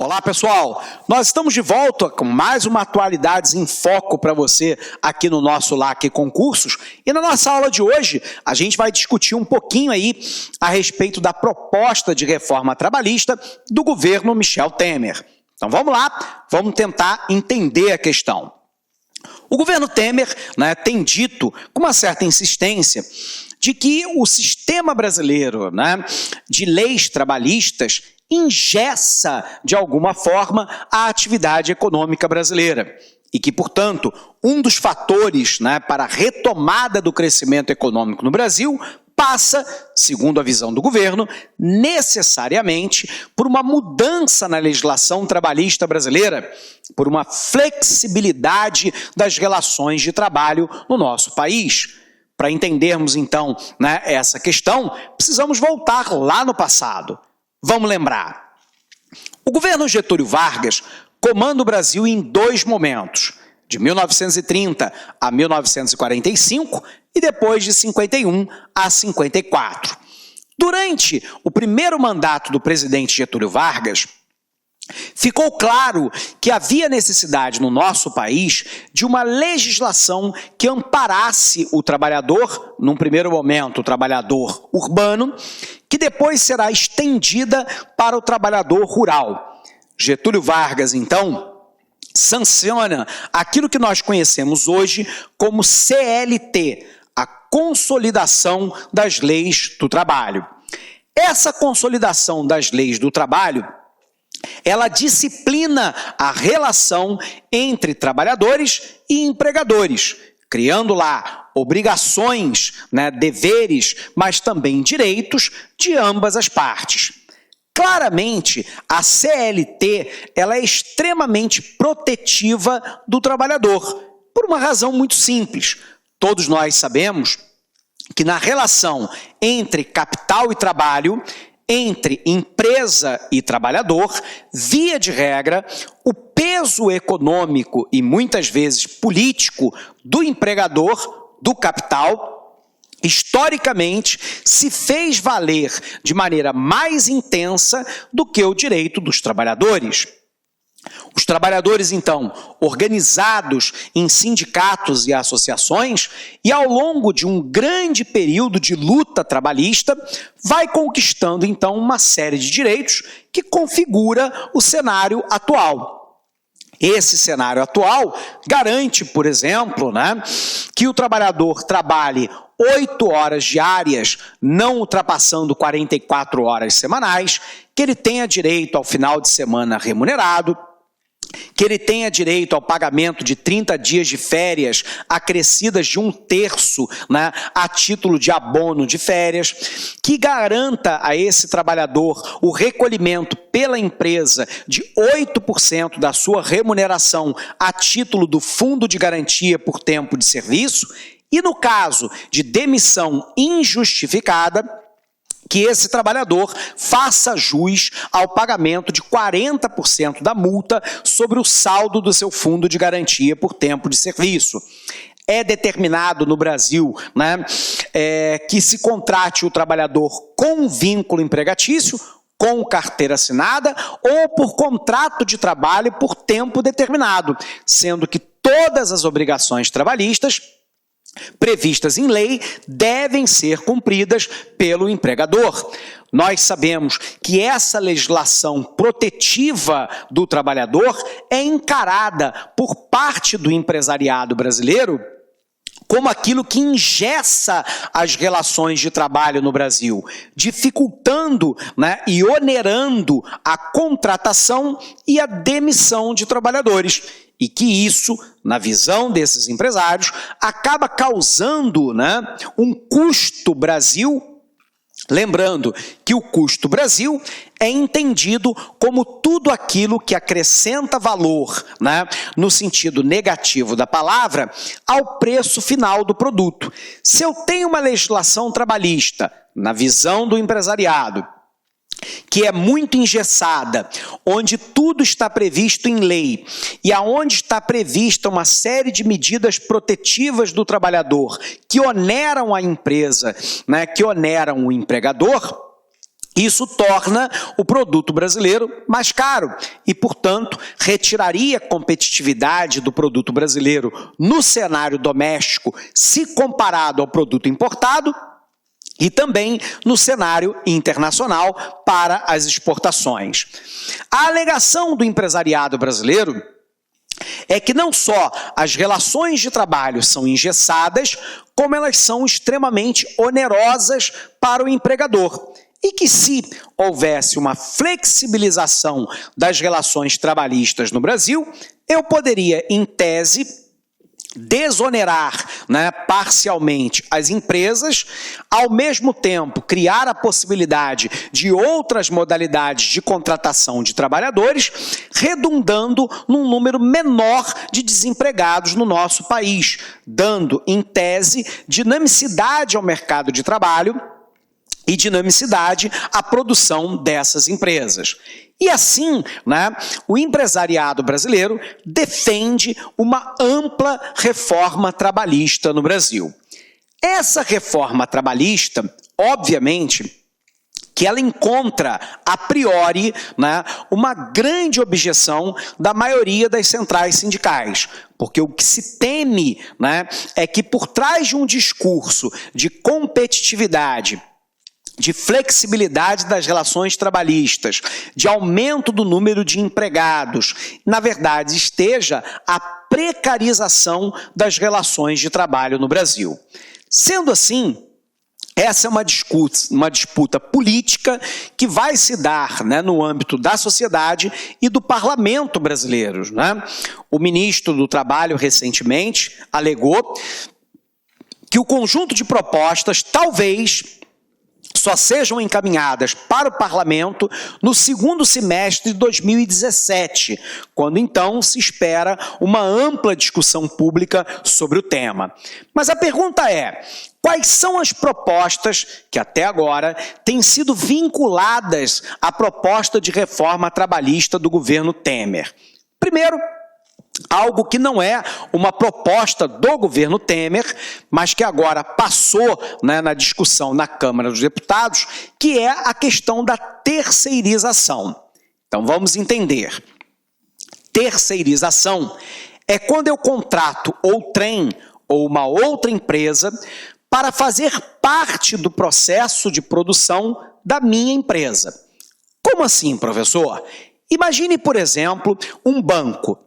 Olá pessoal, nós estamos de volta com mais uma Atualidades em Foco para você aqui no nosso LAC Concursos e na nossa aula de hoje a gente vai discutir um pouquinho aí a respeito da proposta de reforma trabalhista do governo Michel Temer. Então vamos lá, vamos tentar entender a questão. O governo Temer tem dito com uma certa insistência de que o sistema brasileiro de leis trabalhistas engessa, de alguma forma, a atividade econômica brasileira e que, portanto, um dos fatores para a retomada do crescimento econômico no Brasil passa, segundo a visão do governo, necessariamente por uma mudança na legislação trabalhista brasileira, por uma flexibilidade das relações de trabalho no nosso país. Para entendermos, então, essa questão, precisamos voltar lá no passado. Vamos lembrar, o governo Getúlio Vargas comanda o Brasil em dois momentos, de 1930 a 1945 e depois de 51 a 54. Durante o primeiro mandato do presidente Getúlio Vargas, ficou claro que havia necessidade no nosso país de uma legislação que amparasse o trabalhador, num primeiro momento o trabalhador urbano, que depois será estendida para o trabalhador rural. Getúlio Vargas, então, sanciona aquilo que nós conhecemos hoje como CLT, a Consolidação das Leis do Trabalho. Essa consolidação das leis do trabalho ela disciplina a relação entre trabalhadores e empregadores, criando lá obrigações, deveres, mas também direitos de ambas as partes. Claramente, a CLT ela é extremamente protetiva do trabalhador, por uma razão muito simples. Todos nós sabemos que na relação entre capital e trabalho, entre empresa e trabalhador, via de regra, o peso econômico e muitas vezes político do empregador, do capital, historicamente se fez valer de maneira mais intensa do que o direito dos trabalhadores. Os trabalhadores, então, organizados em sindicatos e associações, e ao longo de um grande período de luta trabalhista, vai conquistando, então, uma série de direitos que configura o cenário atual. Esse cenário atual garante, por exemplo, que o trabalhador trabalhe 8 horas diárias, não ultrapassando 44 horas semanais, que ele tenha direito ao final de semana remunerado, que ele tenha direito ao pagamento de 30 dias de férias acrescidas de 1/3 a título de abono de férias, que garanta a esse trabalhador o recolhimento pela empresa de 8% da sua remuneração a título do Fundo de Garantia por Tempo de Serviço e, no caso de demissão injustificada, que esse trabalhador faça jus ao pagamento de 40% da multa sobre o saldo do seu fundo de garantia por tempo de serviço. É determinado no Brasil que se contrate o trabalhador com vínculo empregatício, com carteira assinada ou por contrato de trabalho por tempo determinado, sendo que todas as obrigações trabalhistas previstas em lei devem ser cumpridas pelo empregador. Nós sabemos que essa legislação protetiva do trabalhador é encarada por parte do empresariado brasileiro como aquilo que engessa as relações de trabalho no Brasil, dificultando e onerando a contratação e a demissão de trabalhadores. E que isso, na visão desses empresários, acaba causando um custo Brasil. Lembrando que o custo Brasil é entendido como tudo aquilo que acrescenta valor, no sentido negativo da palavra, ao preço final do produto. Se eu tenho uma legislação trabalhista, na visão do empresariado, que é muito engessada, onde tudo está previsto em lei e aonde está prevista uma série de medidas protetivas do trabalhador que oneram a empresa, que oneram o empregador, Isso torna o produto brasileiro mais caro e, portanto, retiraria competitividade do produto brasileiro no cenário doméstico se comparado ao produto importado e também no cenário internacional para as exportações. A alegação do empresariado brasileiro é que não só as relações de trabalho são engessadas, como elas são extremamente onerosas para o empregador. E que se houvesse uma flexibilização das relações trabalhistas no Brasil, eu poderia, em tese, desonerar, parcialmente as empresas, ao mesmo tempo criar a possibilidade de outras modalidades de contratação de trabalhadores, redundando num número menor de desempregados no nosso país, dando, em tese, dinamicidade ao mercado de trabalho e dinamicidade à produção dessas empresas. E assim, o empresariado brasileiro defende uma ampla reforma trabalhista no Brasil. Essa reforma trabalhista, obviamente, que ela encontra, a priori, uma grande objeção da maioria das centrais sindicais, porque o que se teme é que por trás de um discurso de competitividade, de flexibilidade das relações trabalhistas, de aumento do número de empregados, na verdade esteja a precarização das relações de trabalho no Brasil. Sendo assim, essa é uma disputa política que vai se dar no âmbito da sociedade e do parlamento brasileiro. O ministro do Trabalho, recentemente, alegou que o conjunto de propostas talvez só sejam encaminhadas para o parlamento no segundo semestre de 2017, quando então se espera uma ampla discussão pública sobre o tema. Mas a pergunta é: quais são as propostas que até agora têm sido vinculadas à proposta de reforma trabalhista do governo Temer? Primeiro, algo que não é uma proposta do governo Temer, mas que agora passou na discussão na Câmara dos Deputados, que é a questão da terceirização. Então vamos entender. Terceirização é quando eu contrato outrem ou uma outra empresa para fazer parte do processo de produção da minha empresa. Como assim, professor? Imagine, por exemplo, um banco.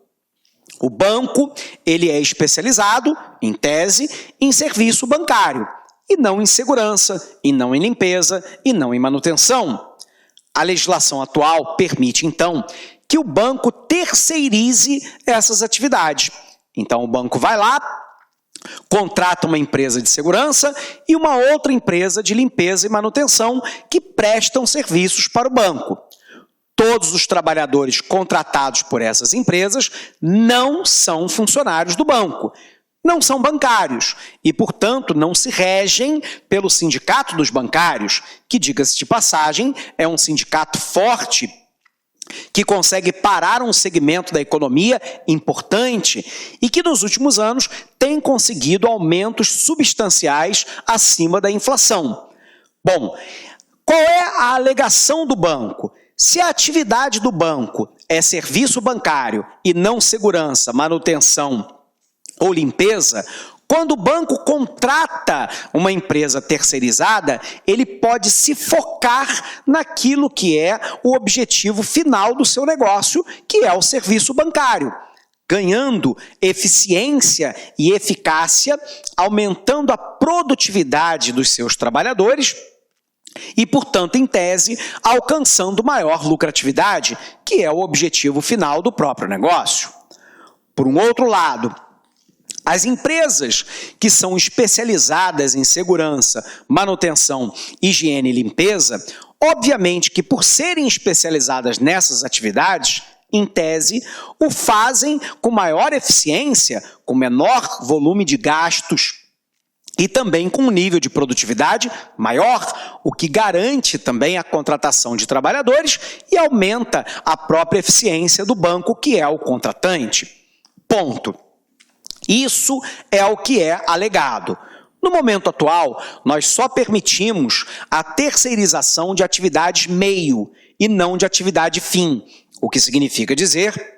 O banco, ele é especializado, em tese, em serviço bancário, e não em segurança, e não em limpeza, e não em manutenção. A legislação atual permite, então, que o banco terceirize essas atividades. Então, o banco vai lá, contrata uma empresa de segurança e uma outra empresa de limpeza e manutenção que prestam serviços para o banco. Todos os trabalhadores contratados por essas empresas não são funcionários do banco, não são bancários e, portanto, não se regem pelo Sindicato dos Bancários, que, diga-se de passagem, é um sindicato forte que consegue parar um segmento da economia importante e que nos últimos anos tem conseguido aumentos substanciais acima da inflação. Bom, qual é a alegação do banco? Se a atividade do banco é serviço bancário e não segurança, manutenção ou limpeza, quando o banco contrata uma empresa terceirizada, ele pode se focar naquilo que é o objetivo final do seu negócio, que é o serviço bancário, ganhando eficiência e eficácia, aumentando a produtividade dos seus trabalhadores e, portanto, em tese, alcançando maior lucratividade, que é o objetivo final do próprio negócio. Por um outro lado, as empresas que são especializadas em segurança, manutenção, higiene e limpeza, obviamente que por serem especializadas nessas atividades, em tese, o fazem com maior eficiência, com menor volume de gastos e também com um nível de produtividade maior, o que garante também a contratação de trabalhadores e aumenta a própria eficiência do banco, que é o contratante. Ponto. Isso é o que é alegado. No momento atual, nós só permitimos a terceirização de atividades meio e não de atividade fim, o que significa dizer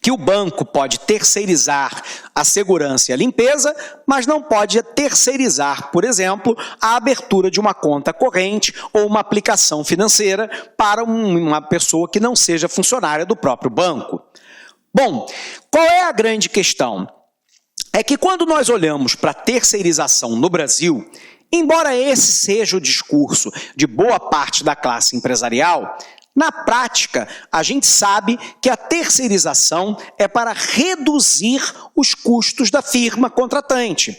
que o banco pode terceirizar a segurança e a limpeza, mas não pode terceirizar, por exemplo, a abertura de uma conta corrente ou uma aplicação financeira para uma pessoa que não seja funcionária do próprio banco. Bom, qual é a grande questão? É que quando nós olhamos para a terceirização no Brasil, embora esse seja o discurso de boa parte da classe empresarial, na prática, a gente sabe que a terceirização é para reduzir os custos da firma contratante.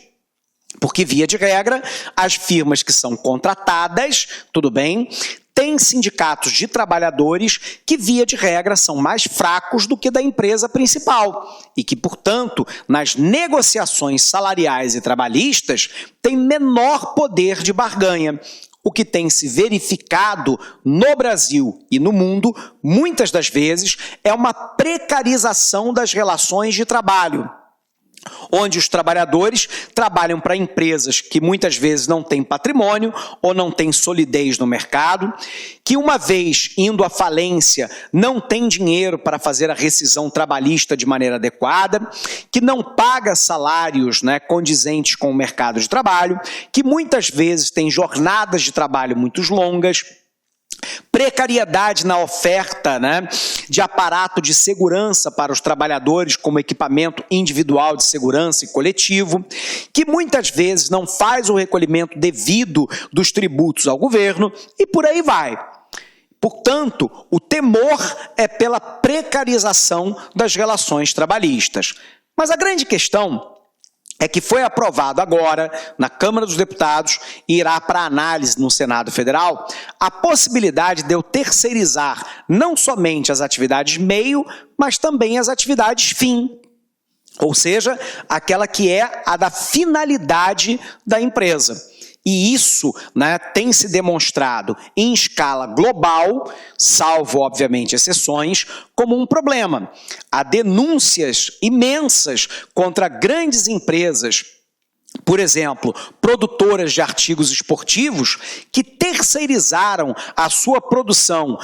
Porque, via de regra, as firmas que são contratadas, tudo bem, têm sindicatos de trabalhadores que, via de regra, são mais fracos do que da empresa principal e que, portanto, nas negociações salariais e trabalhistas, têm menor poder de barganha. O que tem se verificado no Brasil e no mundo, muitas das vezes, é uma precarização das relações de trabalho, onde os trabalhadores trabalham para empresas que muitas vezes não têm patrimônio ou não têm solidez no mercado, que uma vez indo à falência não tem dinheiro para fazer a rescisão trabalhista de maneira adequada, que não paga salários condizentes com o mercado de trabalho, que muitas vezes tem jornadas de trabalho muito longas, precariedade na oferta de aparato de segurança para os trabalhadores como equipamento individual de segurança e coletivo, que muitas vezes não faz o recolhimento devido dos tributos ao governo e por aí vai. Portanto, o temor é pela precarização das relações trabalhistas. Mas a grande questão é que foi aprovado agora na Câmara dos Deputados e irá para análise no Senado Federal a possibilidade de eu terceirizar não somente as atividades meio, mas também as atividades fim. Ou seja, aquela que é a da finalidade da empresa. E isso tem se demonstrado em escala global, salvo, obviamente, exceções, como um problema. Há denúncias imensas contra grandes empresas, por exemplo, produtoras de artigos esportivos, que terceirizaram a sua produção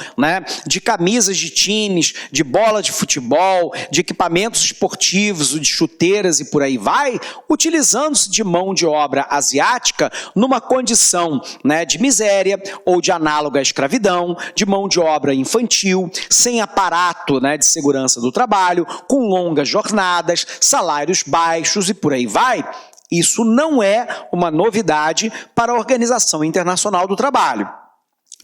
de camisas de times, de bola de futebol, de equipamentos esportivos, de chuteiras e por aí vai, utilizando-se de mão de obra asiática numa condição de miséria ou de análoga à escravidão, de mão de obra infantil, sem aparato de segurança do trabalho, com longas jornadas, salários baixos e por aí vai. Isso não é uma novidade para a Organização Internacional do Trabalho.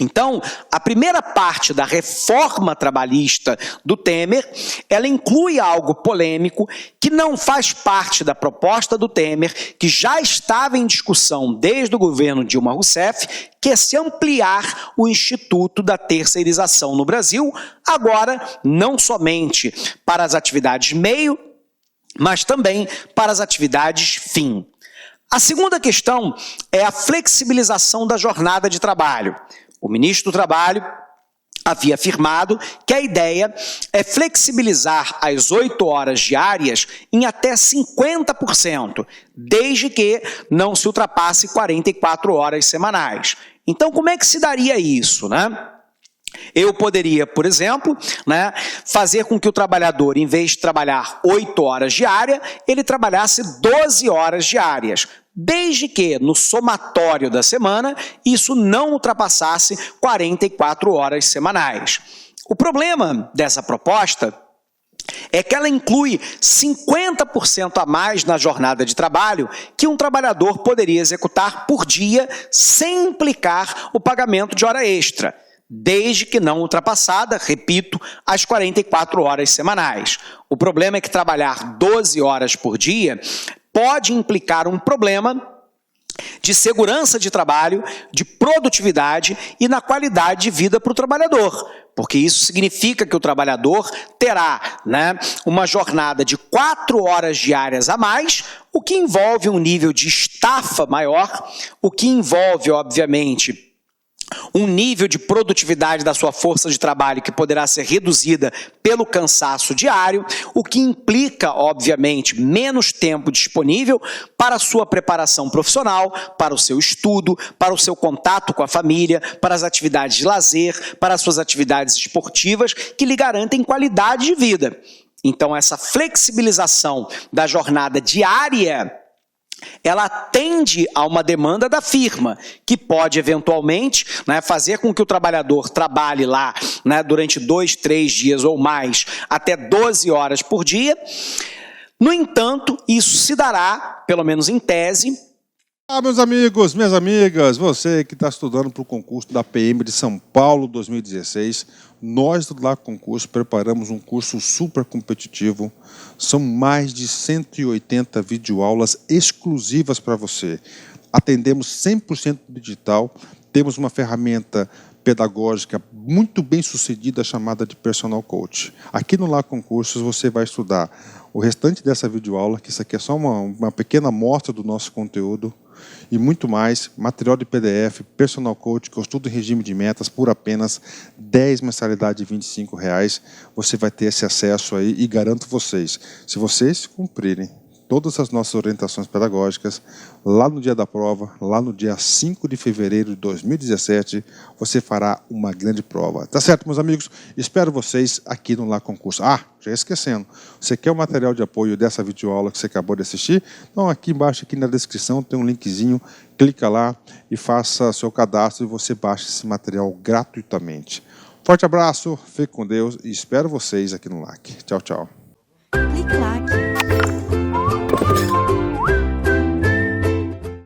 Então, a primeira parte da reforma trabalhista do Temer, ela inclui algo polêmico que não faz parte da proposta do Temer, que já estava em discussão desde o governo Dilma Rousseff, que é se ampliar o Instituto da Terceirização no Brasil, agora não somente para as atividades meio, mas também para as atividades fim. A segunda questão é a flexibilização da jornada de trabalho. O ministro do Trabalho havia afirmado que a ideia é flexibilizar as 8 horas diárias em até 50%, desde que não se ultrapasse 44 horas semanais. Então, como é que se daria isso, Eu poderia, por exemplo, fazer com que o trabalhador, em vez de trabalhar 8 horas diárias, ele trabalhasse 12 horas diárias, desde que, no somatório da semana, isso não ultrapassasse 44 horas semanais. O problema dessa proposta é que ela inclui 50% a mais na jornada de trabalho que um trabalhador poderia executar por dia sem implicar o pagamento de hora extra, desde que não ultrapassada, repito, as 44 horas semanais. O problema é que trabalhar 12 horas por dia pode implicar um problema de segurança de trabalho, de produtividade e na qualidade de vida para o trabalhador, porque isso significa que o trabalhador terá uma jornada de 4 horas diárias a mais, o que envolve um nível de estafa maior, o que envolve, obviamente, um nível de produtividade da sua força de trabalho que poderá ser reduzida pelo cansaço diário, o que implica, obviamente, menos tempo disponível para a sua preparação profissional, para o seu estudo, para o seu contato com a família, para as atividades de lazer, para as suas atividades esportivas, que lhe garantem qualidade de vida. Então, essa flexibilização da jornada diária, ela atende a uma demanda da firma, que pode eventualmente, né, fazer com que o trabalhador trabalhe lá, né, durante 2, 3 dias ou mais, até 12 horas por dia. No entanto, isso se dará, pelo menos em tese. Meus amigos, minhas amigas, você que está estudando para o concurso da PM de São Paulo 2016, nós do LAC Concurso preparamos um curso super competitivo. São mais de 180 videoaulas exclusivas para você. Atendemos 100% digital, temos uma ferramenta pedagógica muito bem sucedida chamada de Personal Coach. Aqui no LAC Concursos você vai estudar o restante dessa videoaula, que isso aqui é só uma pequena amostra do nosso conteúdo, e muito mais, material de PDF, Personal Coach, que eu estudo em regime de metas, por apenas 10 mensalidades de R$25, você vai ter esse acesso aí e garanto vocês, se vocês cumprirem todas as nossas orientações pedagógicas, lá no dia da prova, lá no dia 5 de fevereiro de 2017, você fará uma grande prova. Tá certo, meus amigos? Espero vocês aqui no LAC Concurso. Já esquecendo, você quer o material de apoio dessa videoaula que você acabou de assistir? Então, aqui embaixo, aqui na descrição, tem um linkzinho, clica lá e faça seu cadastro e você baixa esse material gratuitamente. Forte abraço, fique com Deus e espero vocês aqui no LAC. Tchau, tchau. Clique LAC.